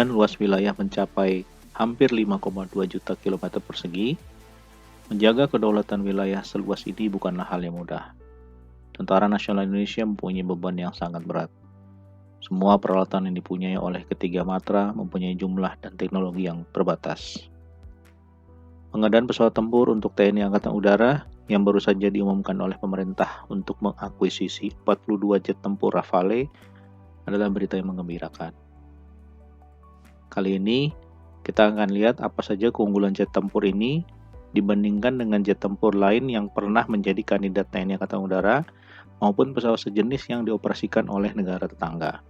dengan luas wilayah mencapai hampir 5,2 juta kilometer persegi, menjaga kedaulatan wilayah seluas ini bukanlah hal yang mudah. Tentara Nasional Indonesia mempunyai beban yang sangat berat. Semua peralatan yang dipunyai oleh ketiga matra mempunyai jumlah dan teknologi yang terbatas. Pengadaan pesawat tempur untuk TNI Angkatan Udara yang baru saja diumumkan oleh pemerintah untuk mengakuisisi 42 jet tempur Rafale adalah berita yang menggembirakan. Kali ini kita akan lihat apa saja keunggulan jet tempur ini dibandingkan dengan jet tempur lain yang pernah menjadi kandidat TNI Angkatan Udara maupun pesawat sejenis yang dioperasikan oleh negara tetangga.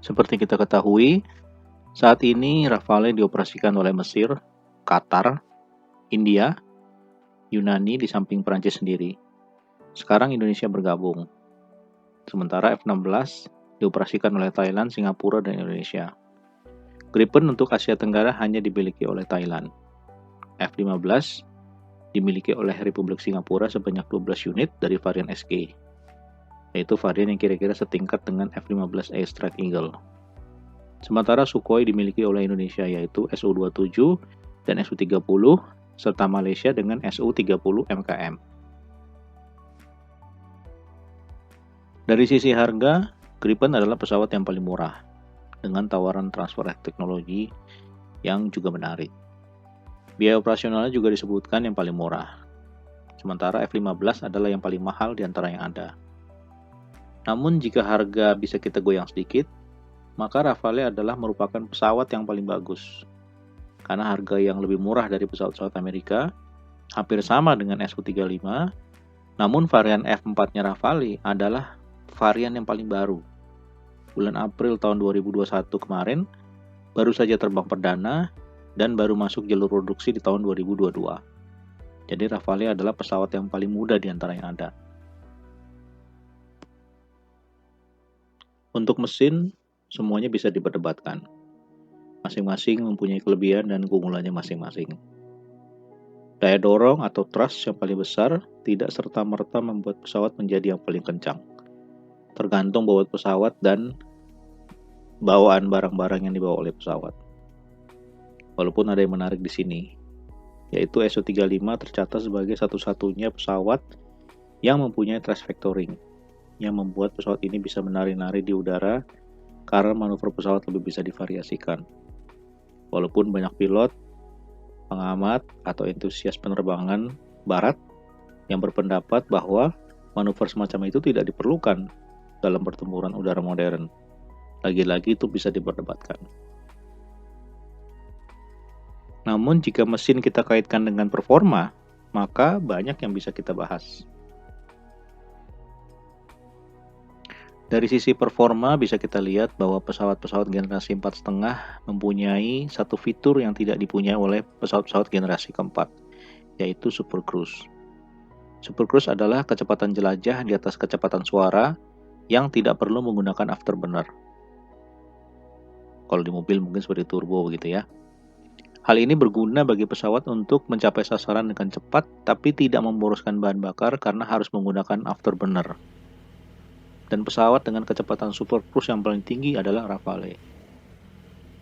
Seperti kita ketahui, saat ini Rafale dioperasikan oleh Mesir, Qatar, India, Yunani di samping Perancis sendiri. Sekarang Indonesia bergabung. Sementara F-16 dioperasikan oleh Thailand, Singapura, dan Indonesia. Gripen untuk Asia Tenggara hanya dimiliki oleh Thailand. F-15 dimiliki oleh Republik Singapura sebanyak 12 unit dari varian SK, yaitu varian yang kira-kira setingkat dengan F-15A Strike Eagle. Sementara Sukhoi dimiliki oleh Indonesia yaitu Su-27 dan Su-30, serta Malaysia dengan Su-30 MKM. Dari sisi harga, Gripen adalah pesawat yang paling murah, dengan tawaran transfer teknologi yang juga menarik. Biaya operasionalnya juga disebutkan yang paling murah, sementara F-15 adalah yang paling mahal di antara yang ada. Namun jika harga bisa kita goyang sedikit, maka Rafale adalah merupakan pesawat yang paling bagus. Karena harga yang lebih murah dari pesawat-pesawat Amerika, hampir sama dengan Su-35, namun varian F4-nya Rafale adalah varian yang paling baru. Bulan April tahun 2021 kemarin, baru saja terbang perdana dan baru masuk jalur produksi di tahun 2022. Jadi Rafale adalah pesawat yang paling muda di antara yang ada. Untuk mesin, semuanya bisa diperdebatkan. Masing-masing mempunyai kelebihan dan keunggulannya masing-masing. Daya dorong atau thrust yang paling besar tidak serta-merta membuat pesawat menjadi yang paling kencang. Tergantung bobot pesawat dan bawaan barang-barang yang dibawa oleh pesawat. Walaupun ada yang menarik di sini, yaitu Su-35 tercatat sebagai satu-satunya pesawat yang mempunyai thrust vectoring, yang membuat pesawat ini bisa menari-nari di udara karena manuver pesawat lebih bisa divariasikan. Walaupun banyak pilot, pengamat, atau entusias penerbangan barat yang berpendapat bahwa manuver semacam itu tidak diperlukan dalam pertempuran udara modern. Lagi-lagi itu bisa diperdebatkan. Namun jika mesin kita kaitkan dengan performa, maka banyak yang bisa kita bahas. Dari sisi performa bisa kita lihat bahwa pesawat-pesawat generasi 4,5 mempunyai satu fitur yang tidak dipunyai oleh pesawat-pesawat generasi keempat, yaitu Super Cruise. Super Cruise adalah kecepatan jelajah di atas kecepatan suara yang tidak perlu menggunakan afterburner. Kalau di mobil mungkin seperti turbo begitu ya. Hal ini berguna bagi pesawat untuk mencapai sasaran dengan cepat tapi tidak memboroskan bahan bakar karena harus menggunakan afterburner. Dan pesawat dengan kecepatan Super Cruise yang paling tinggi adalah Rafale.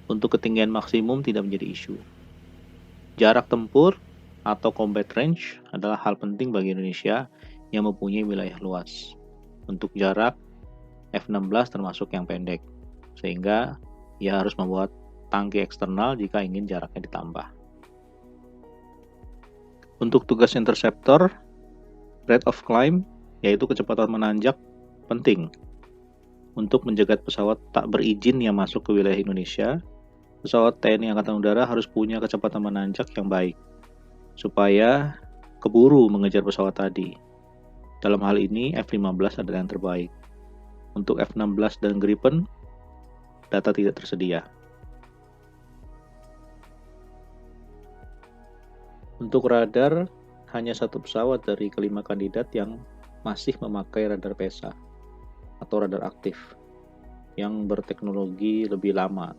Untuk ketinggian maksimum tidak menjadi isu. Jarak tempur atau combat range adalah hal penting bagi Indonesia yang mempunyai wilayah luas. Untuk jarak, F-16 termasuk yang pendek, sehingga ia harus membuat tangki eksternal jika ingin jaraknya ditambah. Untuk tugas interceptor, rate of climb, yaitu kecepatan menanjak, penting. Untuk menjegat pesawat tak berizin yang masuk ke wilayah Indonesia, pesawat TNI Angkatan Udara harus punya kecepatan menanjak yang baik, supaya keburu mengejar pesawat tadi. Dalam hal ini, F-15 adalah yang terbaik. Untuk F-16 dan Gripen, data tidak tersedia. Untuk radar, hanya satu pesawat dari kelima kandidat yang masih memakai radar PESA atau radar aktif yang berteknologi lebih lama.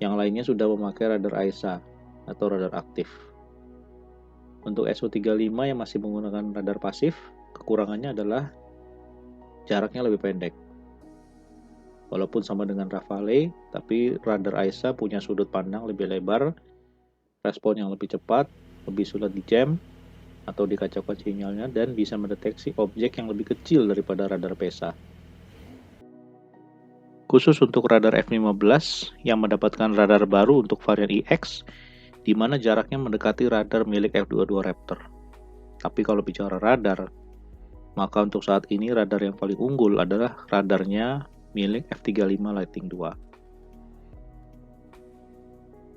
Yang lainnya sudah memakai radar AESA atau radar aktif. Untuk Su-35 yang masih menggunakan radar pasif, kekurangannya adalah jaraknya lebih pendek. Walaupun sama dengan Rafale, tapi radar AESA punya sudut pandang lebih lebar, respon yang lebih cepat, lebih sulit dijam atau dikacaukan sinyalnya, dan bisa mendeteksi objek yang lebih kecil daripada radar PESA. Khusus untuk radar F-15 yang mendapatkan radar baru untuk varian EX, di mana jaraknya mendekati radar milik F-22 Raptor. Tapi kalau bicara radar, maka untuk saat ini radar yang paling unggul adalah radarnya milik F-35 Lightning II.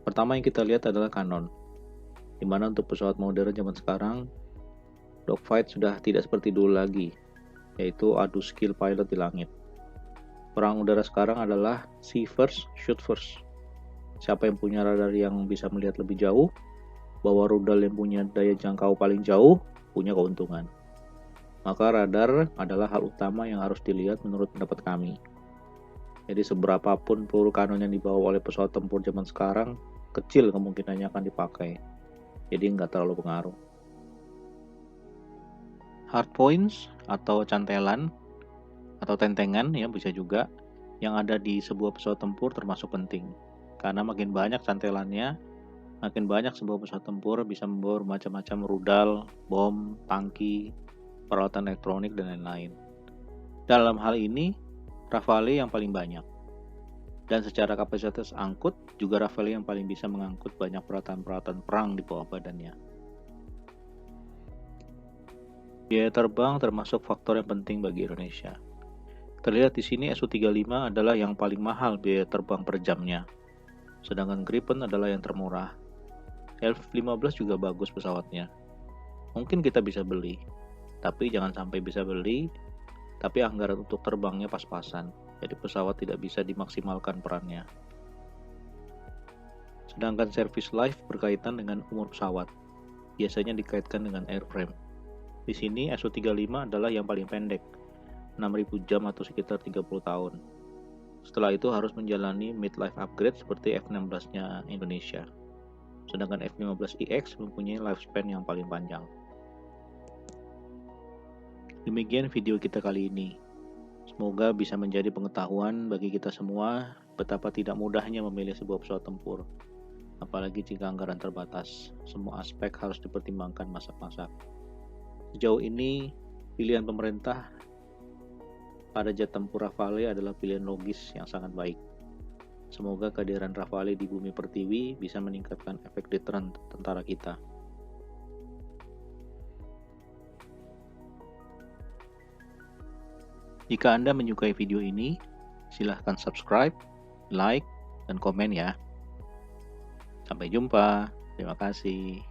Pertama yang kita lihat adalah Cannon, di mana untuk pesawat modern zaman sekarang, dogfight sudah tidak seperti dulu lagi, yaitu adu skill pilot di langit. Perang udara sekarang adalah see first, shoot first. Siapa yang punya radar yang bisa melihat lebih jauh, bawa rudal yang punya daya jangkau paling jauh, punya keuntungan. Maka radar adalah hal utama yang harus dilihat menurut pendapat kami. Jadi seberapapun peluru kanon yang dibawa oleh pesawat tempur zaman sekarang, kecil kemungkinannya akan dipakai. Jadi nggak terlalu pengaruh. Hard points atau cantelan atau tentengan ya bisa juga yang ada di sebuah pesawat tempur termasuk penting. Karena makin banyak cantelannya, makin banyak sebuah pesawat tempur bisa membawa macam-macam rudal, bom, tangki, peralatan elektronik, dan lain-lain. Dalam hal ini, Rafale yang paling banyak. Dan secara kapasitas angkut, juga Rafale yang paling bisa mengangkut banyak peralatan-peralatan perang di bawah badannya. Biaya terbang termasuk faktor yang penting bagi Indonesia. Terlihat di sini Su-35 adalah yang paling mahal biaya terbang per jamnya. Sedangkan Gripen adalah yang termurah. F-15 juga bagus pesawatnya. Mungkin kita bisa beli, tapi jangan sampai bisa beli, tapi anggaran untuk terbangnya pas-pasan. Jadi pesawat tidak bisa dimaksimalkan perannya. Sedangkan service life berkaitan dengan umur pesawat. Biasanya dikaitkan dengan airframe. Di sini Su-35 adalah yang paling pendek, 6.000 jam atau sekitar 30 tahun. Setelah itu harus menjalani mid-life upgrade seperti F-16-nya Indonesia. Sedangkan F-15EX mempunyai lifespan yang paling panjang. Demikian video kita kali ini. Semoga bisa menjadi pengetahuan bagi kita semua betapa tidak mudahnya memilih sebuah pesawat tempur. Apalagi jika anggaran terbatas, semua aspek harus dipertimbangkan masak-masak. Sejauh ini, pilihan pemerintah pada jet tempur Rafale adalah pilihan logis yang sangat baik. Semoga kehadiran Rafale di bumi pertiwi bisa meningkatkan efek deteran tentara kita. Jika Anda menyukai video ini, silahkan subscribe, like, dan komen ya. Sampai jumpa. Terima kasih.